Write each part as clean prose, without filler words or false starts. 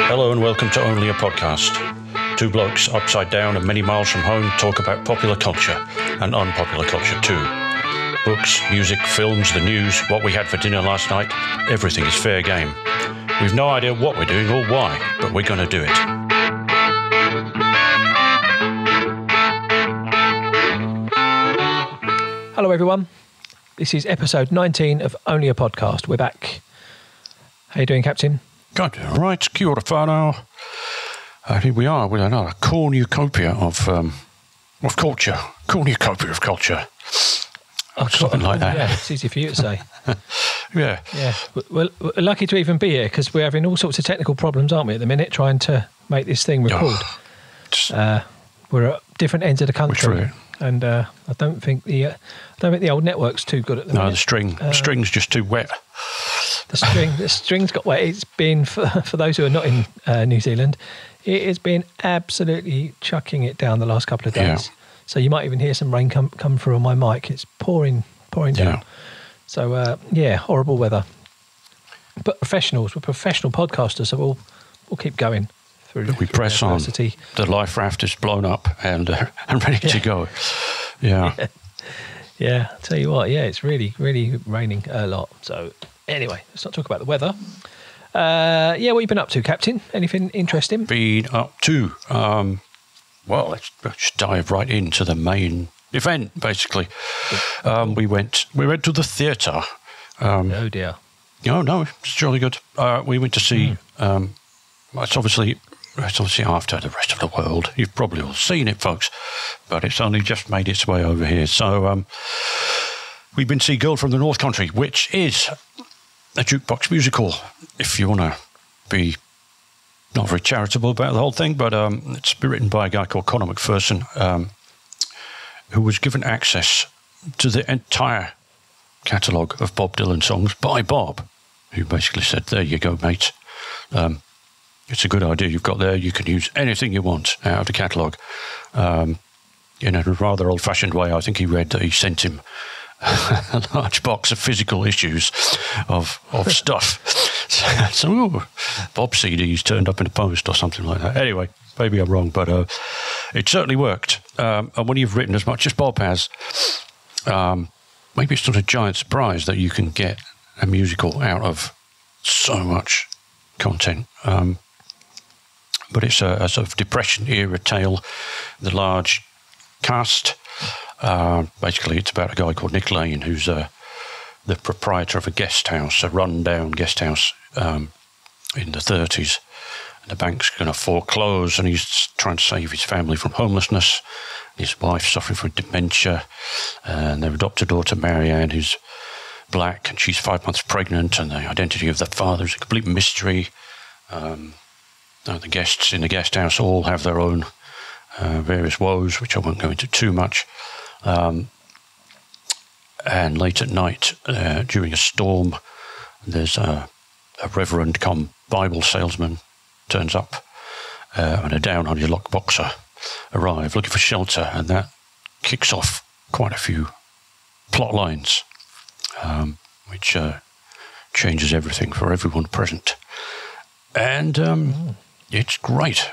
Hello and welcome to Only a Podcast. Two blokes upside down and many miles from home talk about popular culture and unpopular culture too. Books, music, films, the news, what we had for dinner last night, everything is fair game. We've no idea what we're doing or why, but we're going to do it. Hello everyone, this is episode 19 of Only a Podcast. We're back. How you doing, Captain? Good, all right, kia ora whānau. Here we are with another cornucopia of culture. Cornucopia of culture. Oh, something like that. Yeah, it's easy for you to say. Yeah. We're lucky to even be here because we're having all sorts of technical problems, aren't we, at the minute, trying to make this thing record. We're at different ends of the country, and I don't think the old network's too good at the minute. No, the string's just too wet. The string's got wet. It's been, for those who are not in New Zealand, it has been absolutely chucking it down the last couple of days. Yeah. So you might even hear some rain come through on my mic. It's pouring down. Yeah. So, horrible weather. But we're professional podcasters, so we'll keep going. We press on. The life raft is blown up and ready to go. Yeah. Yeah, I'll tell you what, it's really, really raining a lot. So anyway, let's not talk about the weather. What have you been up to, Captain? Anything interesting? Been up to, let's just dive right into the main event, basically. We went to the theatre. Oh, dear. No, it's jolly good. We went to see, it's obviously after the rest of the world. You've probably all seen it, folks, but it's only just made its way over here. So we've been to see Girl from the North Country, which is a jukebox musical, if you want to be not very charitable about the whole thing, but it's written by a guy called Conor McPherson, who was given access to the entire catalogue of Bob Dylan songs by Bob, who basically said, there you go, mate. It's a good idea you've got there. You can use anything you want out of the catalogue. In a rather old-fashioned way, I think he read that he sent him a large box of physical issues of stuff. So Bob CDs turned up in the post or something like that. Anyway, maybe I'm wrong, but it certainly worked. And when you've written as much as Bob has, maybe it's not a giant surprise that you can get a musical out of so much content. But it's a sort of Depression-era tale, the large cast. Basically, it's about a guy called Nick Lane, who's the proprietor of a guest house, a run-down guest house in the 30s. And the bank's going to foreclose, and he's trying to save his family from homelessness. His wife's suffering from dementia, and their adopted daughter, Marianne, who's black, and she's 5 months pregnant, and the identity of the father is a complete mystery. The guests in the guest house all have their own various woes, which I won't go into too much. And late at night, during a storm, there's a reverend come Bible salesman turns up, and a down-on-your-luck boxer arrive looking for shelter, and that kicks off quite a few plot lines, which changes everything for everyone present. And it's great.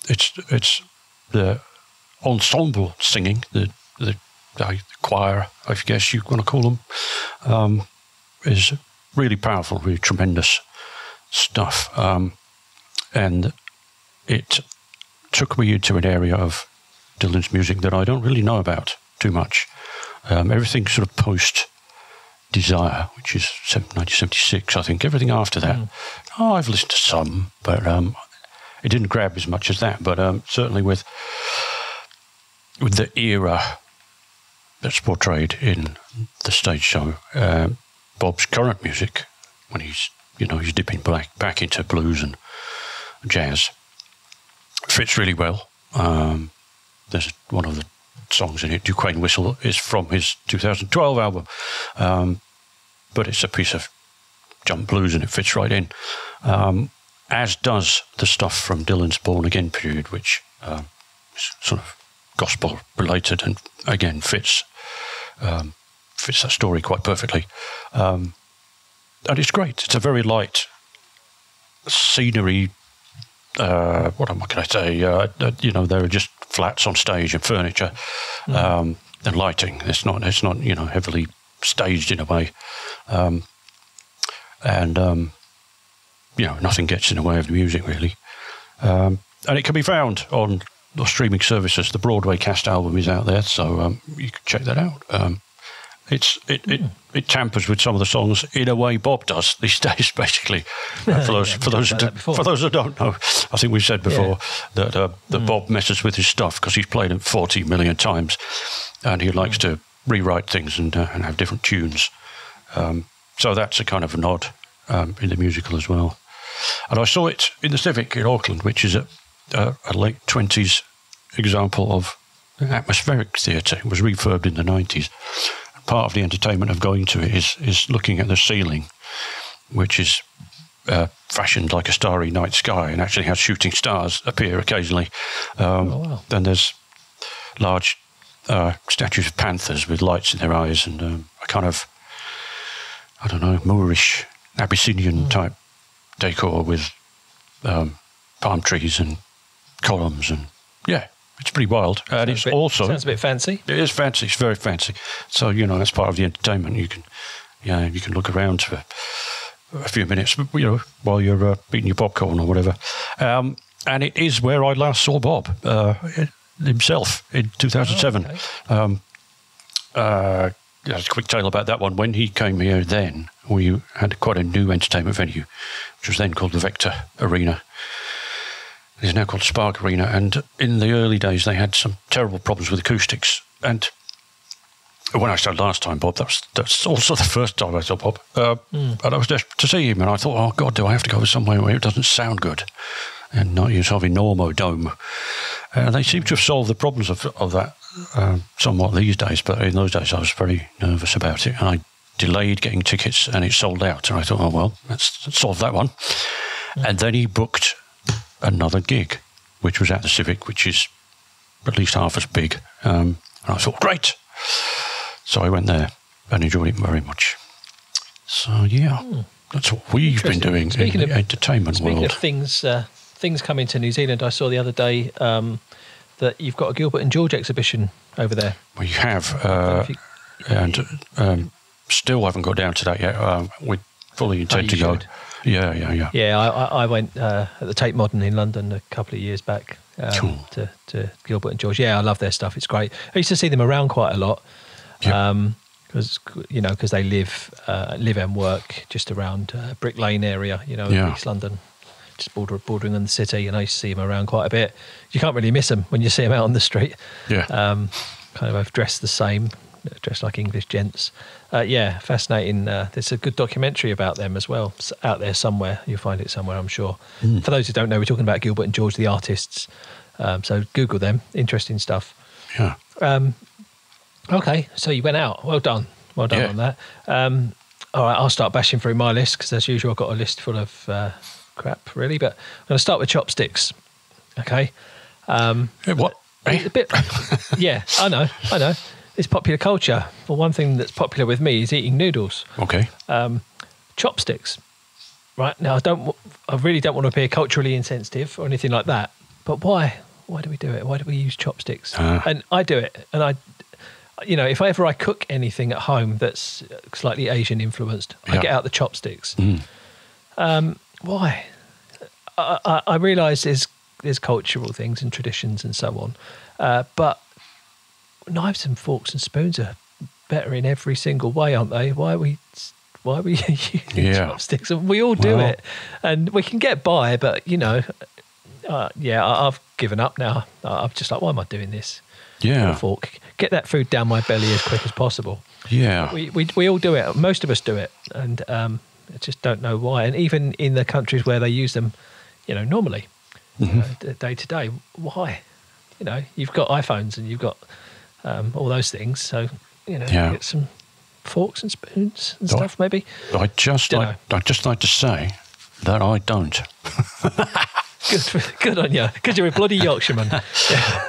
It's the ensemble singing, the choir, I guess you want to call them, is really powerful, really tremendous stuff. And it took me into an area of Dylan's music that I don't really know about too much. Everything sort of post-Desire, which is 1976, I think. Everything after that, I've listened to some, but it didn't grab as much as that. But certainly with the era that's portrayed in the stage show, Bob's current music, when he's dipping back into blues and jazz, fits really well. There's one of the songs in it, Duquesne Whistle, is from his 2012 album, but it's a piece of jump blues and it fits right in, as does the stuff from Dylan's Born Again period, which is sort of gospel related and again fits fits that story quite perfectly. And it's great. It's a very light scenery. What am I going to say? There are just flats on stage and furniture and lighting. It's not heavily staged in a way, nothing gets in the way of the music really. And it can be found on the streaming services. The Broadway cast album is out there, so you can check that out. It tampers with some of the songs in a way Bob does these days, basically. For those who don't know, I think we've said before that Bob messes with his stuff because he's played it 40 million times, and he likes to rewrite things and have different tunes. So that's a kind of a nod in the musical as well. And I saw it in the Civic in Auckland, which is a late 20s example of atmospheric theatre. It was refurbed in the 90s. Part of the entertainment of going to it is looking at the ceiling, which is fashioned like a starry night sky and actually has shooting stars appear occasionally. Then there's large statues of panthers with lights in their eyes and a kind of, Moorish, Abyssinian type decor with palm trees and columns and it's pretty wild. And it's also sounds a bit fancy. It is fancy. It's very fancy. So that's part of the entertainment. You can look around for a few minutes, while you're eating your popcorn or whatever. And it is where I last saw Bob himself in 2007. A quick tale about that one. When he came here, then we had quite a new entertainment venue, which was then called the Vector Arena. It's now called Spark Arena, and in the early days they had some terrible problems with acoustics. And when I saw last time Bob, that's also the first time I saw Bob. And I was desperate to see him, and I thought, oh God, do I have to go somewhere where it doesn't sound good and not use having Normo Dome? And they seem to have solved the problems of that somewhat these days, but in those days I was very nervous about it, and I delayed getting tickets, and it sold out. And I thought, oh well, let's solve that one. And then he booked another gig, which was at the Civic, which is at least half as big. And I thought, great. So I went there and enjoyed it very much. So, that's what we've been doing in the entertainment world. Speaking of things coming to New Zealand, I saw the other day that you've got a Gilbert and George exhibition over there. We have, and still haven't got down to that yet. We fully intend to go. Yeah. Yeah, I went at the Tate Modern in London a couple of years back to Gilbert and George. Yeah, I love their stuff. It's great. I used to see them around quite a lot because they live and work just around Brick Lane area, East London, just bordering on the city. And I used to see them around quite a bit. You can't really miss them when you see them out on the street. Yeah, kind of dressed the same, dressed like English gents. Fascinating. There's a good documentary about them as well. It's out there somewhere. You'll find it somewhere, I'm sure. For those who don't know, we're talking about Gilbert and George, the artists. So Google them. Interesting stuff. Yeah. Okay, so you went out. Well done on that. All right, I'll start bashing through my list because, as usual, I've got a list full of crap, really. But I'm going to start with Chopsticks. Okay. What? A bit. Yeah, I know. It's popular culture. Well, one thing that's popular with me is eating noodles. Okay. Chopsticks. Right now, I really don't want to appear culturally insensitive or anything like that. But why? Why do we do it? Why do we use chopsticks? And I do it. And if I cook anything at home that's slightly Asian influenced, I get out the chopsticks. Why? I realise there's cultural things and traditions and so on, but knives and forks and spoons are better in every single way, aren't they? Why are we using chopsticks? And we all do it, and we can get by. But I've given up now. I'm just like, why am I doing this? Yeah, fork. Get that food down my belly as quick as possible. Yeah, we all do it. Most of us do it, and I just don't know why. And even in the countries where they use them, normally, day to day, why? You've got iPhones and you've got all those things. So, get some forks and spoons and stuff, maybe. I'd just like to say that I don't. Good on you, because you're a bloody Yorkshireman.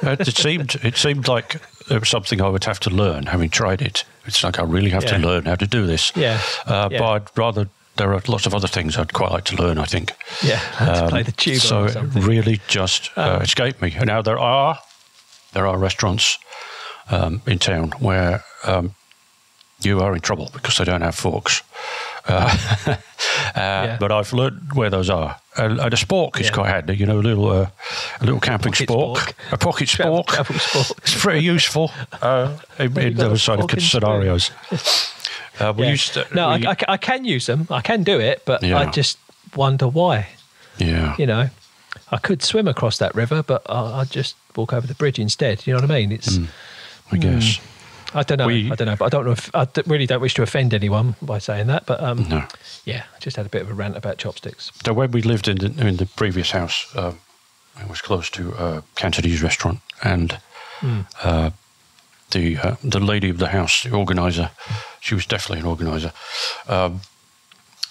It seemed like it was something I would have to learn, having tried it. It's like I really have to learn how to do this. But I'd rather. There are lots of other things I'd quite like to learn, I think. To play the tuba so or something. it really just escaped me. And now there are restaurants in town where you are in trouble because they don't have forks. But I've learned where those are. And a spork is quite handy, a little camping spork. A pocket spork. It's pretty useful in those sort of scenarios. I can use them. I can do it, but I just wonder why. Yeah. I could swim across that river, but I'd just walk over the bridge instead. You know what I mean? It's. I guess. I don't know. But I don't know if really don't wish to offend anyone by saying that. But no. Yeah, I just had a bit of a rant about chopsticks. So when we lived in the previous house, it was close to a Cantonese restaurant, and the lady of the house, the organizer, she was definitely an organizer.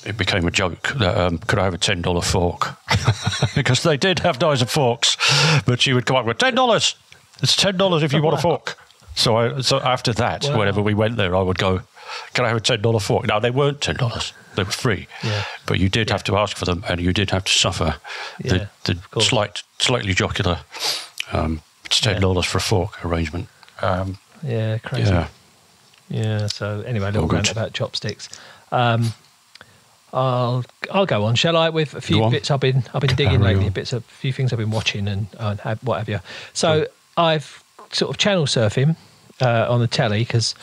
It became a joke that could I have a $10 fork? Because they did have knives and forks, but she would come up with $10. It's $10 if you want a fork. So after that, whenever we went there, I would go, "Can I have a $10 fork?" Now they weren't $10; they were free, but you did have to ask for them, and you did have to suffer the slightly jocular. It's $10 for a fork arrangement. Crazy. Yeah. So anyway, a little rant about chopsticks. I'll go on, shall I? With a few bits I've been digging lately, a few things I've been watching and what have you. So I've sort of channel surfing on the Tele because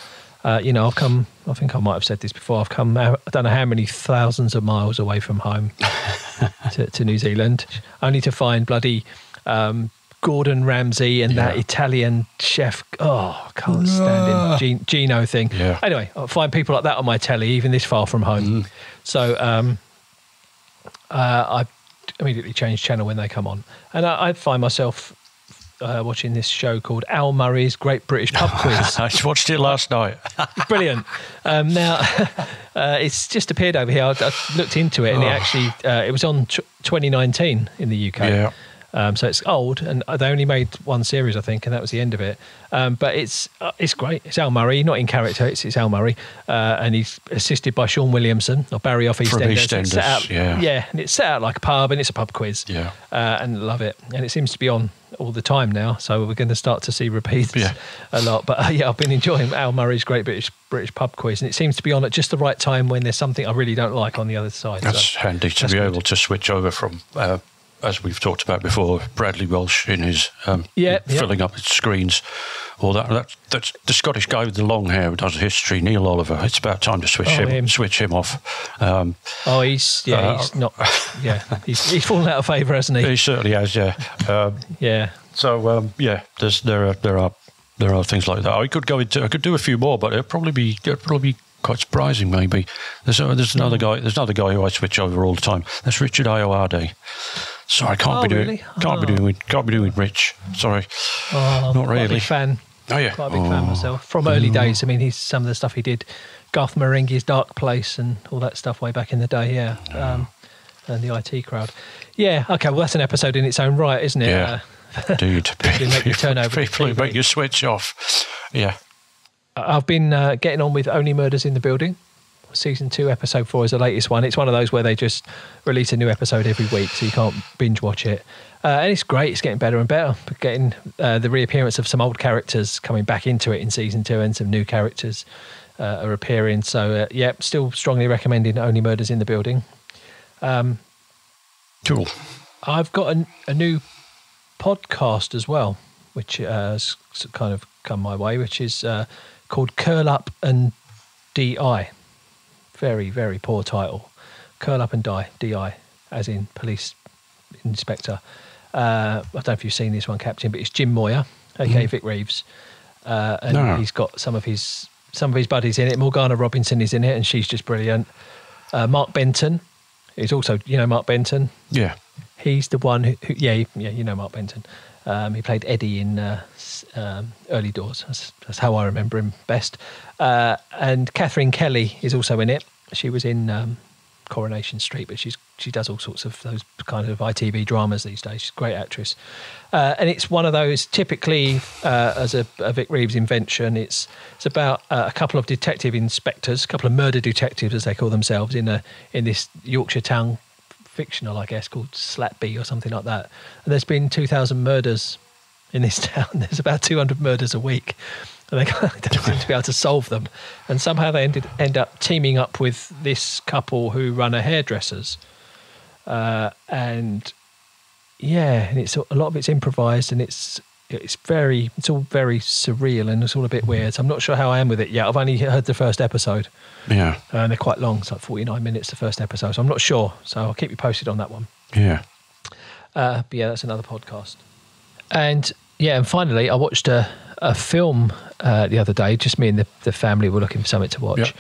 I've come. I think I might have said this before. I've come. I don't know how many thousands of miles away from home to New Zealand, only to find bloody Gordon Ramsay and that Italian chef. Oh, I can't stand him. Gino thing. Yeah. Anyway, I find people like that on my telly, even this far from home. So I immediately change channel when they come on, and I find myself watching this show called Al Murray's Great British Pub Quiz. I watched it last night. Brilliant. Now, it's just appeared over here. I looked into it, and it actually it was on 2019 in the UK. Yeah. So it's old, and they only made one series, I think, and that was the end of it. But it's great. It's Al Murray, not in character. It's Al Murray, and he's assisted by Sean Williamson or Barry off EastEnders. And it's set out like a pub, and it's a pub quiz. Yeah, and love it. And it seems to be on all the time now, so we're going to start to see repeats a lot. But I've been enjoying Al Murray's Great British Pub Quiz, and it seems to be on at just the right time when there's something I really don't like on the other side. That's handy to be able to switch over from. As we've talked about before, Bradley Welsh in his filling up his screens, or that's the Scottish guy with the long hair who does history, Neil Oliver. It's about time to switch him off. He's not. He's fallen out of favour, hasn't he? He certainly has. Yeah. So there are things like that. I could do a few more, but it'd probably be quite surprising. Maybe there's another guy. There's another guy who I switch over all the time. That's Richard Ayoade. Sorry, I can't be doing Rich. Sorry, not really. Quite a big fan. Oh yeah, quite a big fan myself from early days. I mean, he's some of the stuff he did, Garth Marenghi's Dark Place and all that stuff way back in the day. Yeah, and the IT crowd. Yeah, okay. Well, that's an episode in its own right, isn't it? Yeah, dude. Make you turn over. People who make you switch off. Yeah. I've been getting on with Only Murders in the Building. Season 2, episode 4 is the latest one. It's one of those where they just release a new episode every week, so you can't binge watch it. And it's great. It's getting better and better. But getting the reappearance of some old characters coming back into it in season 2, and some new characters are appearing. So, still strongly recommending Only Murders in the Building. Cool. I've got a new podcast as well, which has kind of come my way, which is called Curl Up and DI. Very, very poor title. Curl Up and Die, DI, as in police inspector. I don't know if you've seen this one, Captain, but it's Jim Moir, aka Vic Reeves, and he's got some of his buddies in it. Morgana Robinson is in it, and she's just brilliant. Mark Benton is also, Mark Benton. Yeah, he's the one who you know Mark Benton. He played Eddie in Early Doors. That's how I remember him best. And Catherine Kelly is also in it. She was in Coronation Street, but she's she does all sorts of those kind of ITV dramas these days. She's a great actress. And it's one of those, typically, as a Vic Reeves invention, it's about a couple of detective inspectors, a couple of murder detectives, as they call themselves, in this Yorkshire town, fictional, I guess, called Slatby or something like that. And there's been 2,000 murders in this town. There's about 200 murders a week. And they don't seem to be able to solve them. And somehow they end up teaming up with this couple who run a hairdressers. And it's a lot of it's improvised, and it's all very surreal, and it's all a bit weird. So I'm not sure how I am with it yet. I've only heard the first episode. Yeah. And they're quite long. It's like 49 minutes, the first episode. So I'm not sure. So I'll keep you posted on that one. Yeah. But yeah, that's another podcast. And finally, I watched a film the other day. Just me and the family were looking for something to watch.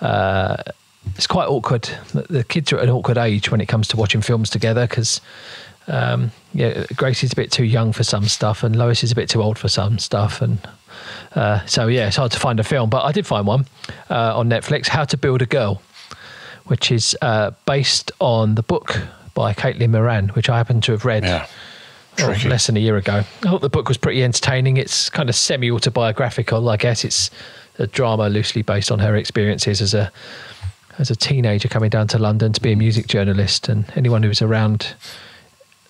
Yep. It's quite awkward. The kids are at an awkward age when it comes to watching films together because, Gracie's a bit too young for some stuff and Lois is a bit too old for some stuff. And it's hard to find a film. But I did find one on Netflix, How to Build a Girl, which is based on the book by Caitlin Moran, which I happen to have read less than a year ago. I thought the book was pretty entertaining. It's kind of semi-autobiographical, I guess. It's a drama loosely based on her experiences as a teenager coming down to London to be a music journalist. And anyone who was around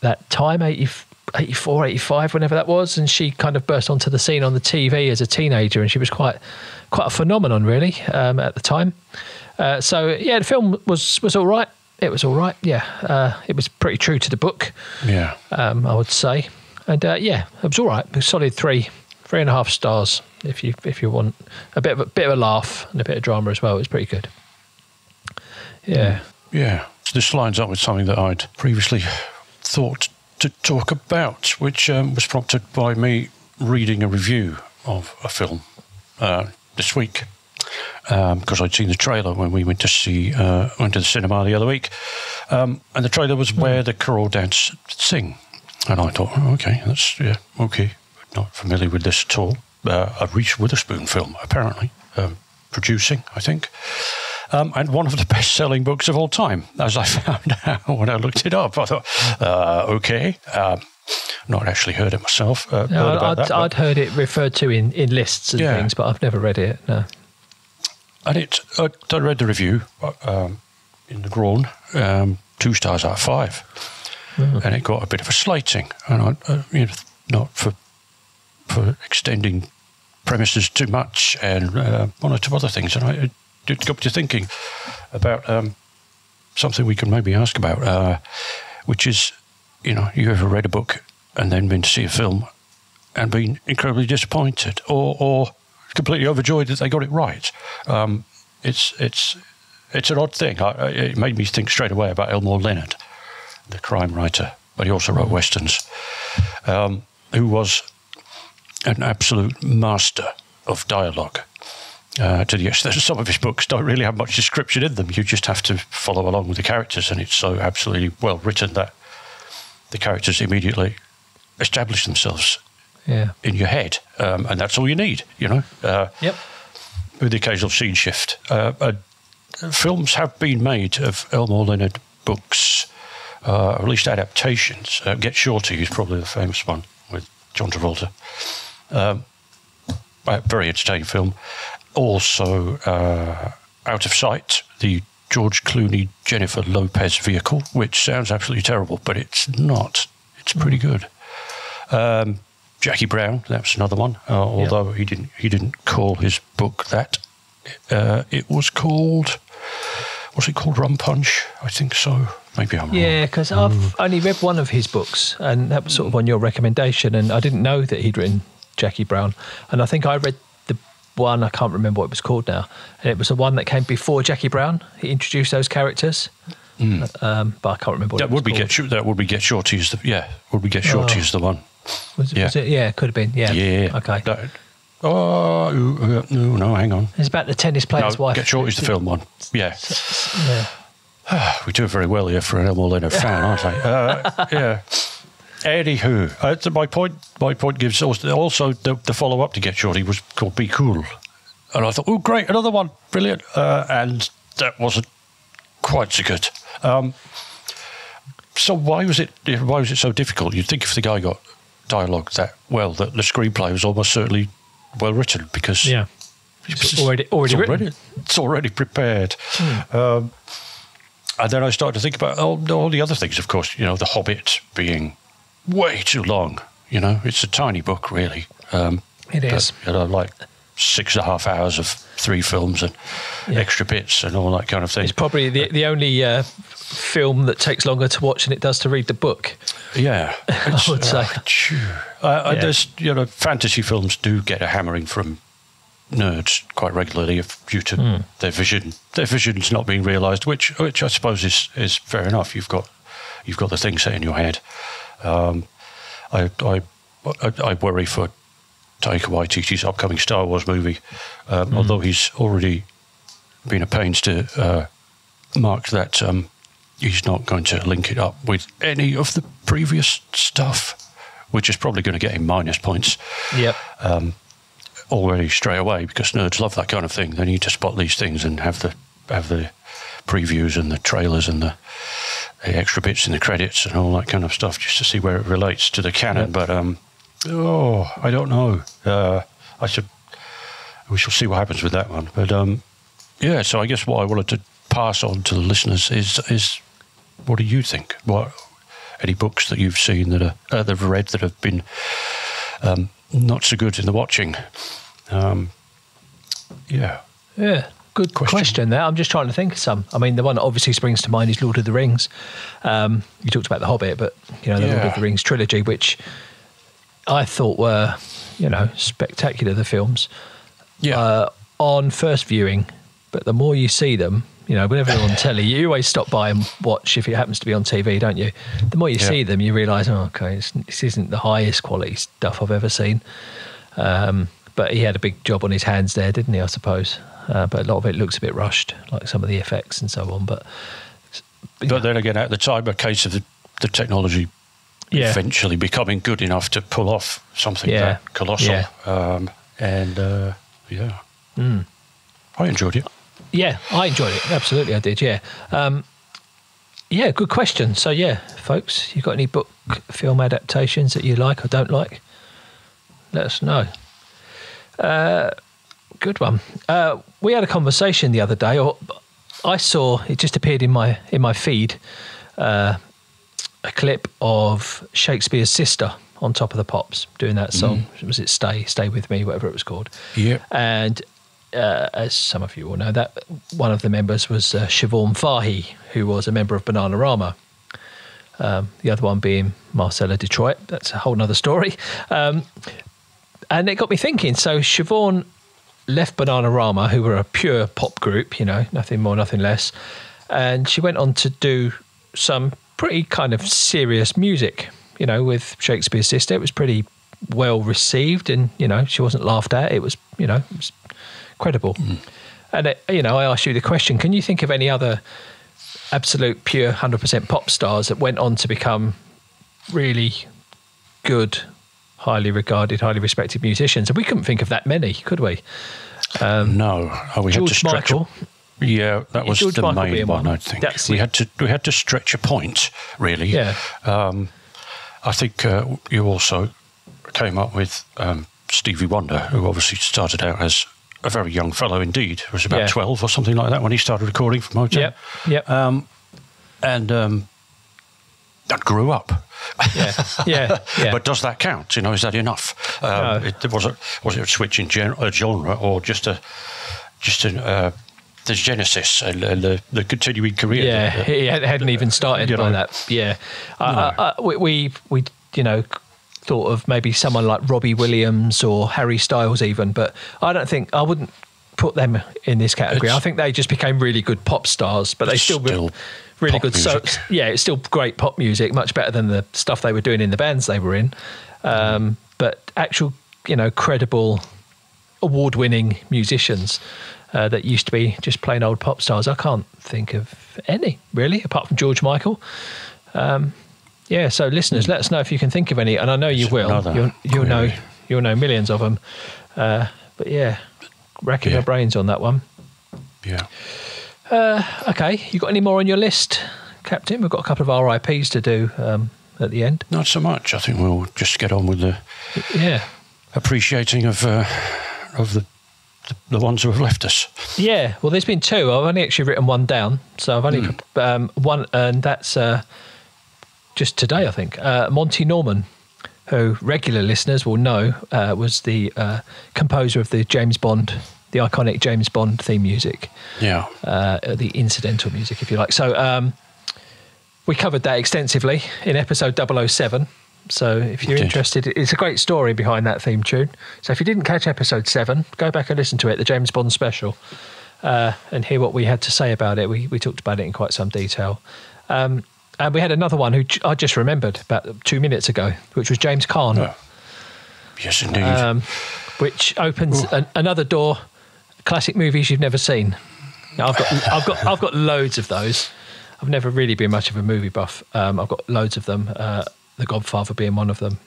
that time, 84, 85, whenever that was, and she kind of burst onto the scene on the TV as a teenager, and she was quite a phenomenon, really, at the time. The film was all right. It was all right, it was pretty true to the book, I would say. And it was all right. It was solid 3.5 stars if you want a bit of a laugh and a bit of drama as well. It was pretty good. Yeah. Yeah. This lines up with something that I'd previously thought to talk about, which was prompted by me reading a review of a film this week. Because I'd seen the trailer when we went to the cinema the other week, and the trailer was Where the Crawdads Sing, and I thought, okay, not familiar with this at all. A Reese Witherspoon film, apparently, producing, I think, and one of the best-selling books of all time, as I found out when I looked it up. I thought, not actually heard it myself. I'd heard it referred to in lists and things, but I've never read it. No. And I read the review in the Grawn, 2 stars out of 5, and it got a bit of a slating. And not for extending premises too much, and one or two other things. And it got to thinking about something we can maybe ask about, which is, you ever read a book and then been to see a film and been incredibly disappointed, or completely overjoyed that they got it right. It's an odd thing. It made me think straight away about Elmore Leonard, the crime writer, but he also wrote westerns, who was an absolute master of dialogue. To the extent that some of his books don't really have much description in them. You just have to follow along with the characters, and it's so absolutely well written that the characters immediately establish themselves in your head, and that's all you need, Yep. With the occasional scene shift. Films have been made of Elmore Leonard books, or at least adaptations. Get Shorty is probably the famous one with John Travolta. A very entertaining film. Also, Out of Sight, the George Clooney, Jennifer Lopez vehicle, which sounds absolutely terrible, but it's not. It's pretty good. Jackie Brown, that's another one. Although he didn't call his book that. It was called Rum Punch? I think so. Maybe I'm wrong. Yeah, because I've only read one of his books, and that was sort of on your recommendation, and I didn't know that he'd written Jackie Brown. And I think I read the one, I can't remember what it was called now, and it was the one that came before Jackie Brown. He introduced those characters. But I can't remember what it was called. That would be Get Shorty is the one. Was it? Yeah, it could have been. Yeah. Yeah. Okay. No, hang on. It's about the tennis player's wife. Get Shorty's the film one. Yeah. We do it very well here for an Elmore Leonard fan, aren't we? Yeah. Anywho, my point gives also the follow up to Get Shorty was called Be Cool, and I thought, oh great, another one, brilliant, and that wasn't quite so good. So why was it so difficult? You'd think if the guy got dialogue that well, that the screenplay was almost certainly well written, because it's already written. It's already prepared. And then I started to think about all the other things. Of course, The Hobbit being way too long. It's a tiny book, really. It is. Like 6.5 hours of 3 films and extra bits and all that kind of thing. It's probably the only film that takes longer to watch than it does to read the book. Yeah, I would say. There's fantasy films do get a hammering from nerds quite regularly due to their vision's not being realised, which I suppose is fair enough. You've got the thing set in your head. I worry for Taika Waititi's upcoming Star Wars movie, although he's already been at pains to mark that he's not going to link it up with any of the previous stuff, which is probably going to get him minus points. Yep. Already straight away, because nerds love that kind of thing. They need to spot these things and have the previews and the trailers and the extra bits in the credits and all that kind of stuff, just to see where it relates to the canon. But I don't know. We shall see what happens with that one. But so I guess what I wanted to pass on to the listeners is what do you think? Any books that you've seen that they've read that have been not so good in the watching? Good question there. I'm just trying to think of some. I mean, the one that obviously springs to mind is Lord of the Rings. You talked about The Hobbit, but the Lord of the Rings trilogy, which I thought were spectacular, the films on first viewing. But the more you see them, whenever they're on telly, you always stop by and watch if it happens to be on TV, don't you? The more you see them, you realise, this isn't the highest quality stuff I've ever seen. But he had a big job on his hands there, didn't he, I suppose? But a lot of it looks a bit rushed, like some of the effects and so on. But then again, at the time, a case of the technology eventually becoming good enough to pull off something that colossal. I enjoyed it. Yeah, I enjoyed it. Absolutely, I did, good question. So, folks, you got any book, film adaptations that you like or don't like? Let us know. Good one. We had a conversation the other day, or I saw, it just appeared in my feed, a clip of Shakespeare's sister on Top of the Pops doing that song. Was it Stay With Me, whatever it was called? Yeah. And as some of you will know, that one of the members was Siobhan Fahey, who was a member of Bananarama. The other one being Marcella Detroit. That's a whole nother story. And it got me thinking. So Siobhan left Bananarama, who were a pure pop group, nothing more, nothing less. And she went on to do some pretty kind of serious music, with Shakespeare's sister. It was pretty well received and, she wasn't laughed at. It was, it was credible. And, I asked you the question, can you think of any other absolute pure 100% pop stars that went on to become really good, highly regarded, highly respected musicians? And we couldn't think of that many, could we? No. We had to stretch. Michael. That was George the Michael main one, I think. We had to stretch a point, really. Yeah. I think you also came up with Stevie Wonder, who obviously started out as a very young fellow indeed. He was about 12 or something like that when he started recording for Motown. Yep. And grew up. Yeah. But does that count? Is that enough? No. Was it a switch in genre or just the genesis and the continuing career? Yeah, he hadn't even started by that. Yeah. We thought of maybe someone like Robbie Williams or Harry Styles even, but I wouldn't put them in this category. I think they just became really good pop stars, but they still really good. So it's still great pop music, much better than the stuff they were doing in the bands they were in. But actual, credible, award-winning musicians that used to be just plain old pop stars. I can't think of any really, apart from George Michael. So listeners, let us know if you can think of any, and I know you will. You'll know millions of them. But racking our brains on that one. Yeah. Okay, you got any more on your list, Captain? We've got a couple of RIPs to do at the end. Not so much. I think we'll just get on with the appreciating of the ones who have left us. Yeah, well, there's been two. I've only actually written one down, so I've only one, and that's just today, I think. Monty Norman, who regular listeners will know was the composer of the iconic James Bond theme music. Yeah. The incidental music, if you like. So we covered that extensively in episode 007. So if you're interested, it's a great story behind that theme tune. So if you didn't catch episode 7, go back and listen to it, the James Bond special, and hear what we had to say about it. We talked about it in quite some detail. And we had another one who I just remembered about 2 minutes ago, which was James Caan. Oh. Yes, indeed. Which opens another door. Classic movies you've never seen. Now, I've got loads of those. I've never really been much of a movie buff. I've got loads of them. The Godfather being one of them.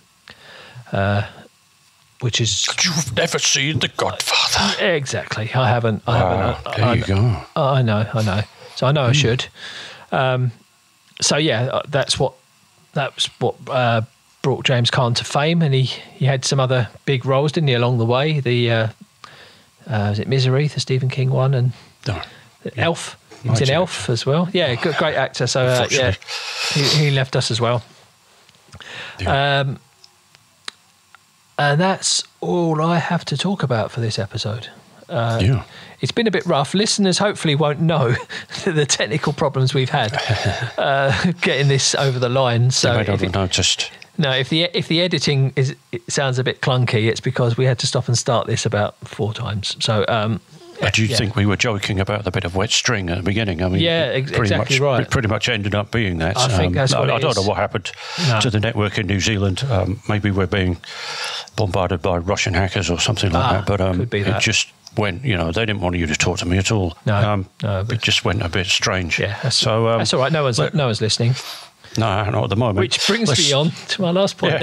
Which is... You've never seen The Godfather. Exactly. I haven't. There you go. I know. So I know I should. So yeah, that's what brought James Caan to fame, and he had some other big roles, didn't he, along the way? The was it Misery, the Stephen King one, and Elf. He was in Elf as well. Yeah, great actor. So he left us as well. Yeah. And that's all I have to talk about for this episode. It's been a bit rough. Listeners hopefully won't know the technical problems we've had getting this over the line. So they haven't noticed. No, if the editing sounds a bit clunky, it's because we had to stop and start this about 4 times. So, but you think we were joking about the bit of wet string at the beginning? I mean, exactly right. It pretty much ended up being that. I think that's what I don't know what happened to the network in New Zealand. Maybe we're being bombarded by Russian hackers or something like that. But could be that. It just went. They didn't want you to talk to me at all. No, it just went a bit strange. Yeah, that's all right. No one's listening. No, not at the moment. Which brings me on to my last point.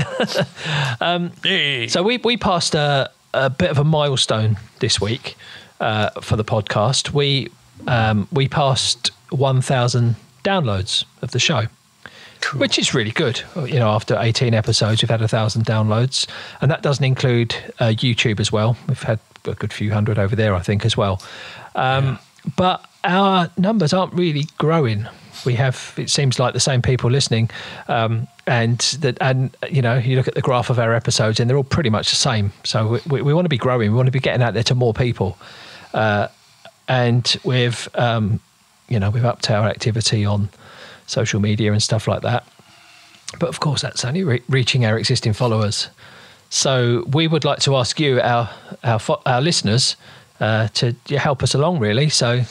Yeah. So we passed a bit of a milestone this week for the podcast. We passed 1,000 downloads of the show, cool. Which is really good. After 18 episodes, we've had 1,000 downloads, and that doesn't include YouTube as well. We've had a good few hundred over there, I think, as well. But our numbers aren't really growing. It seems like the same people listening, and you look at the graph of our episodes and they're all pretty much the same. So we want to be growing. We want to be getting out there to more people, and we've upped our activity on social media and stuff like that. But of course, that's only reaching our existing followers. So we would like to ask you, our listeners, to help us along. Really, so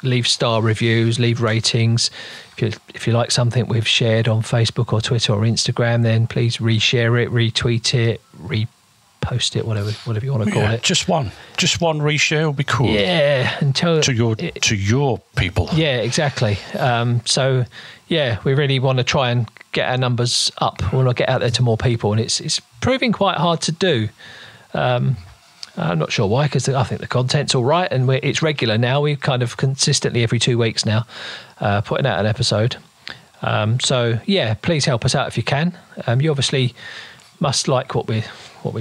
leave star reviews, leave ratings. If you like something we've shared on Facebook or Twitter or Instagram, then please reshare it, retweet it, repost it, whatever you want to call it. Just one reshare will be cool. Yeah, until to your people. Yeah, exactly. We really want to try and get our numbers up. We want to get out there to more people, and it's proving quite hard to do. I'm not sure why, because I think the content's all right and it's regular now. We're kind of consistently every 2 weeks now putting out an episode. Please help us out if you can. You obviously must like what we're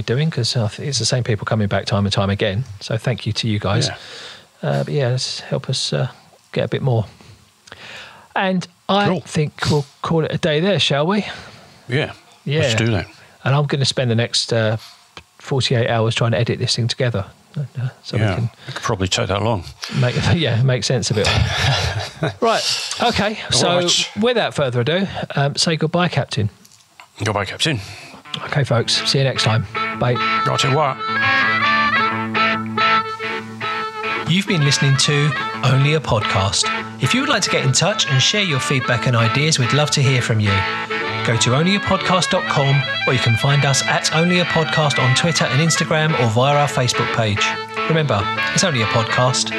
doing, because it's the same people coming back time and time again. So thank you to you guys. Let's help us get a bit more. And I think we'll call it a day there, shall we? Yeah. Let's do that. And I'm going to spend the next 48 hours trying to edit this thing together. We can probably take that long. Make sense of it. Right. Okay. So without further ado, say goodbye, Captain. Goodbye, Captain. Okay, folks. See you next time. Bye. I'll tell you what. You've been listening to Only a Podcast. If you would like to get in touch and share your feedback and ideas, we'd love to hear from you. Go to onlyapodcast.com, or you can find us at Only a Podcast on Twitter and Instagram, or via our Facebook page. Remember, it's only a podcast.